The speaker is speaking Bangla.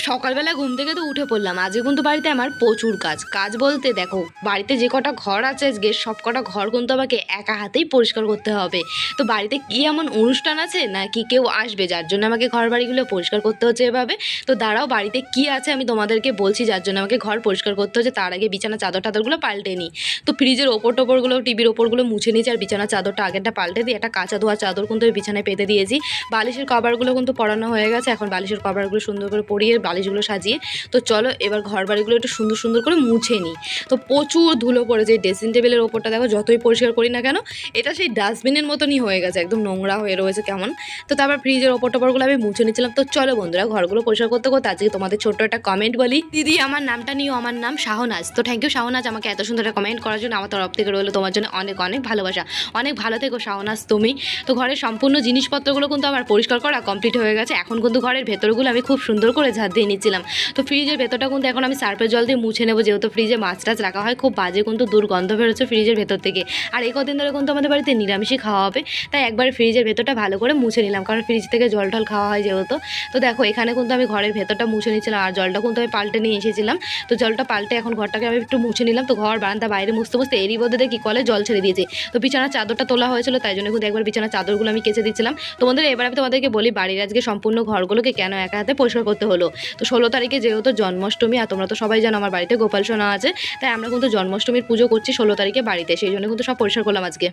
সকালবেলা ঘুম থেকে তো উঠে পড়লাম। আজকে কিন্তু বাড়িতে আমার প্রচুর কাজ। কাজ বলতে দেখো, বাড়িতে যে কটা ঘর আছে আজকে সব কটা ঘর কিন্তু আমাকে একা হাতেই পরিষ্কার করতে হবে। তো বাড়িতে কি এমন অনুষ্ঠান আছে নাকি কেউ আসবে যার জন্য আমাকে ঘর বাড়িগুলো পরিষ্কার করতে হচ্ছে এভাবে? তো দাঁড়াও, বাড়িতে কি আছে আমি তোমাদেরকে বলছি যার জন্য আমাকে ঘর পরিষ্কার করতে হচ্ছে। তার আগে বিছানা চাদর টাদরগুলো পাল্টে নিই। তো ফ্রিজের ওপর টোপরগুলো, টিভির ওপরগুলো মুছে নিয়েছি, আর বিছানার চাদরটা আগেরটা পাল্টে দিয়ে একটা কাঁচা ধোয়া চাদর কিন্তু আমি বিছানায় পেতে দিয়েছি। বালিশের কভারগুলো কিন্তু পরানো হয়ে গেছে। এখন বালিশের কভারগুলো সুন্দর করে পরিয়ে বালিশগুলো সাজিয়ে তো চলো এবার ঘর বাড়িগুলো একটু সুন্দর সুন্দর করে মুছে নিই। তো প্রচুর ধুলো পড়েছে এই ড্রেসিং টেবিলের ওপরটা, দেখো যতই পরিষ্কার করি না কেন এটা সেই ডাস্টবিনের মতনই হয়ে গেছে, একদম নোংরা হয়ে রয়েছে কেমন। তো তারপর ফ্রিজের ওপর টোপরগুলো আমি মুছে নিচ্ছিলাম। তো চলো বন্ধুরা, ঘরগুলো পরিষ্কার করতে করতে আজকে তোমাদের ছোট্ট একটা কমেন্ট বলি। দিদি আমার নামটা নিও, আমার নাম শাহনাজ। তো থ্যাংক ইউ শাহনাজ, আমাকে এত সুন্দর একটা কমেন্ট করার জন্য। আমার তরফ থেকে রইলো তোমার জন্য অনেক অনেক ভালোবাসা। অনেক ভালো থেকো শাহনাজ তুমি। তো ঘরের সম্পূর্ণ জিনিসপত্রগুলো কিন্তু আমার পরিষ্কার করা কমপ্লিট হয়ে গেছে। এখন কিন্তু ঘরের ভেতরগুলো আমি খুব সুন্দর করে ঝাড় দিয়ে নিচ্ছিলাম। তো ফ্রিজের ভেতরটা কিন্তু এখন আমি সার্ফের জল দিয়ে মুছে নেবো, যেহেতু ফ্রিজে মাছ টাছ রাখা হয়। খুব বাজে কিন্তু দুর্গন্ধ বেরোচ্ছে ফ্রিজের ভেতর থেকে। আর এই কদিন ধরে কিন্তু আমাদের বাড়িতে নিরামিষই খাওয়া হবে, তাই একবার ফ্রিজের ভেতরটা ভালো করে মুছে নিলাম, কারণ ফ্রিজ থেকে জল টল খাওয়া হয় যেহেতু। তো দেখো এখানে কিন্তু আমি ঘরের ভেতরটা মুছে নিচ্ছিলাম, আর জলটা কিন্তু আমি পাল্টে নিয়ে এসেছিলাম। তো জলটা পাল্টে এখন ঘরটাকে আমি একটু মুছে নিলাম। তো ঘর বারান্দা বাইরে মুছতে মুছতে এরই মধ্যে দেখি কলে জল ছেড়ে দিয়েছে। তো বিছানার চাদরটা তোলা হয়েছিল, তাই জন্য কিন্তু একবার বিছানার চাদরগুলো আমি কেচে দিচ্ছিলাম। তোমাদের এবার আমি তোমাদেরকে বলি বাড়ির আজকে সম্পূর্ণ ঘরগুলোকে কেন একা হাতে পরিষ্কার করতে হলো। তো 16 তারিখে যেহেতু জন্মাষ্টমী, আর তোমরা তো সবাই জানো আমার বাড়িতে গোপাল সোনা আছে, তাই আমরা কিন্তু জন্মাষ্টমীর পুজো করছি 16 তারিখে বাড়িতে, সেই জন্য কিন্তু সব পরিষ্কার করলাম আজকে।